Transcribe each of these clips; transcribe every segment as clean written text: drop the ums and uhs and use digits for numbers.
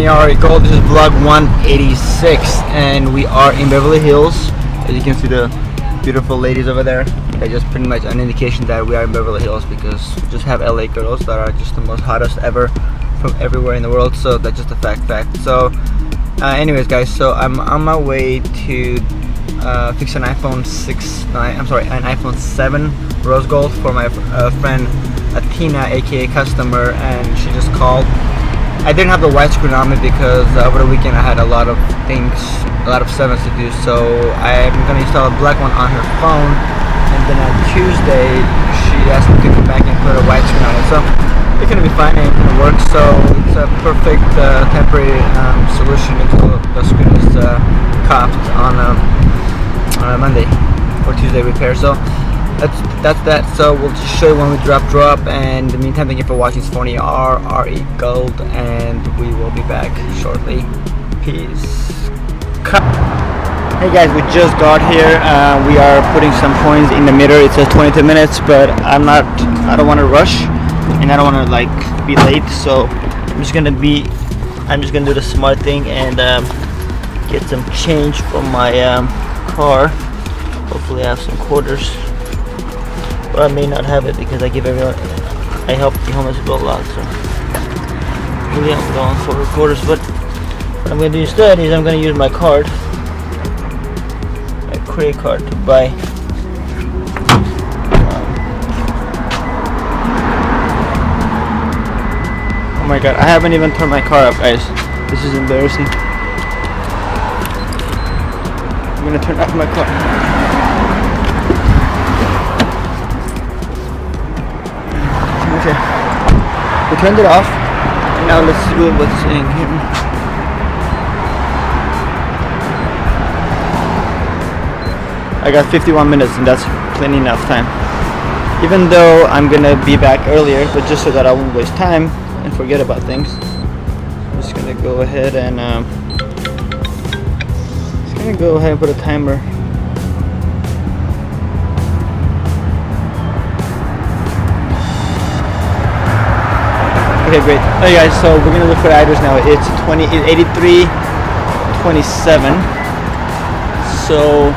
Phon-Er Gold. This is vlog 186 and we are in Beverly Hills. As you can see the beautiful ladies over there. That's just pretty much an indication that we are in Beverly Hills because we just have LA girls that are just the most hottest ever from everywhere in the world. So that's just a fact. So anyways guys, so I'm on my way to fix an iPhone 7 rose gold for my friend Athena, aka customer, and she just called. I didn't have the widescreen on me because over the weekend I had a lot of things, a lot of 7s to do, so I'm going to install a black one on her phone, and then on Tuesday she asked me to come back and put a widescreen on it, so it's going to be fine and it's going to work. So it's a perfect temporary solution until the screen is copped on a Monday or Tuesday repair. So that's that. So we'll just show you when we drop, and in the meantime, thank you for watching. It's Phon-Er RE Gold, and we will be back shortly. Peace. Hey guys, we just got here. We are putting some coins in the meter. It says 22 minutes, but I don't want to rush, and I don't want to like be late. So I'm just gonna do the smart thing and get some change from my car. Hopefully I have some quarters. But I may not have it because I help the homeless people a lot, so really I'm going for quarters. But what I'm going to do instead is I'm going to use my card, my credit card, to buy oh my god, I haven't even turned my car up, guys. This is embarrassing. I'm going to turn off my car. Okay, we turned it off. Now let's see what's in here. I got 51 minutes and that's plenty enough time. Even though I'm gonna be back earlier, but just so that I won't waste time and forget about things, I'm just gonna go ahead and put a timer. Okay, great. Hey guys, so we're gonna look for the address now. It's 8327. So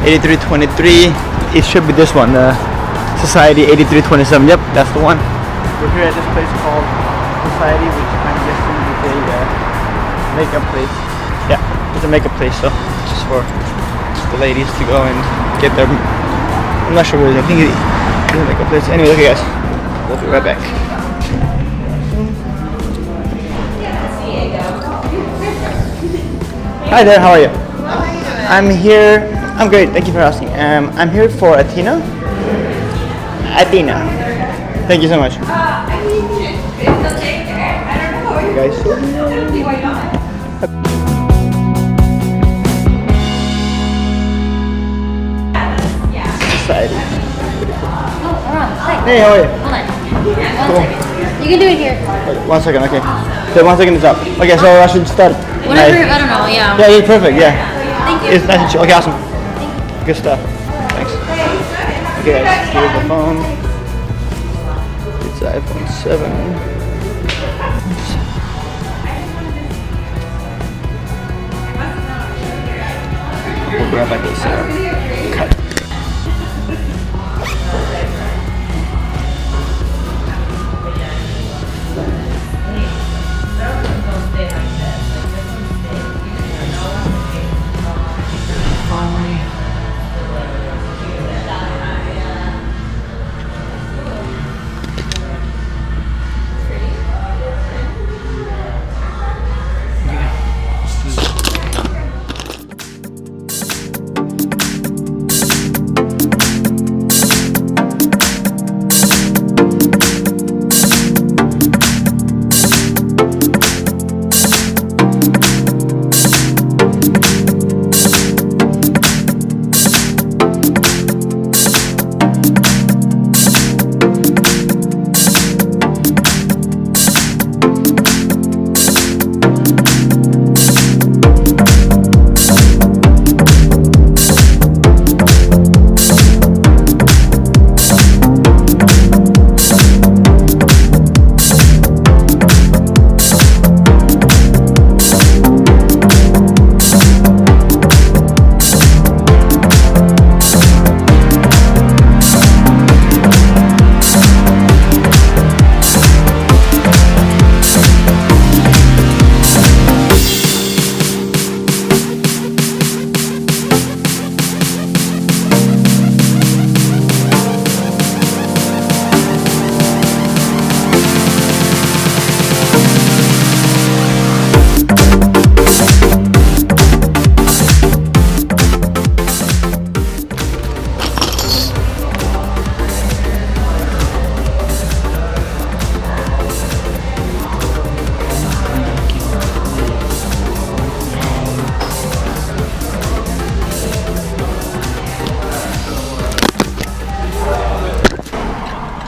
8323. It should be this one. Society 8327. Yep, that's the one. We're here at this place called Society, which I'm guessing is a makeup place. Yeah, it's a makeup place. So just for the ladies to go and get their. I'm not sure what it is. I think it's a makeup place. Anyway, okay guys, we'll be right back. Hi there, how are you? I'm here. I'm great, thank you for asking. I'm here for Athena. Thank you so much. Hey guys. Society. Hey, how are you? Hold on. Cool. You can do it here. Wait, 1 second, okay. So 1 second is up. Okay, so I should start. Whatever, I don't know, yeah. Yeah, you're perfect, yeah. Thank you. It's nice and chill. Okay, awesome. Good stuff. Thanks. Okay, guys, here's the phone. It's iPhone 7. We'll grab like this cut.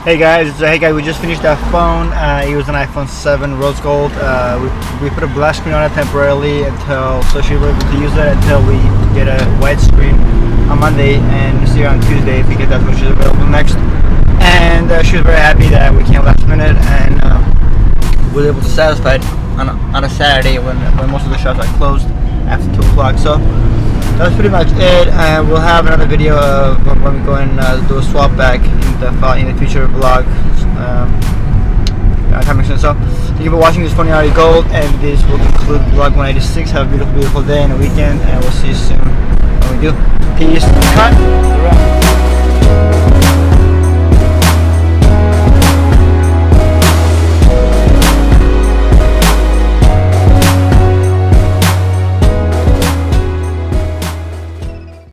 Hey guys, we just finished that phone. It was an iPhone 7 rose gold. We put a black screen on it temporarily so she was able to use it until we get a white screen on Monday, and see her on Tuesday if we get that, which is available next. And she was very happy that we came last minute, and we were able to satisfy it on a Saturday when most of the shops are closed after 2 o'clock. So that's pretty much it, and we'll have another video of when we go and do a swap back in the future vlog. So thank you for watching this Phon-Er Gold, and this will conclude vlog 186. Have a beautiful, beautiful day and a weekend, and we'll see you soon when we do. Peace. Cut.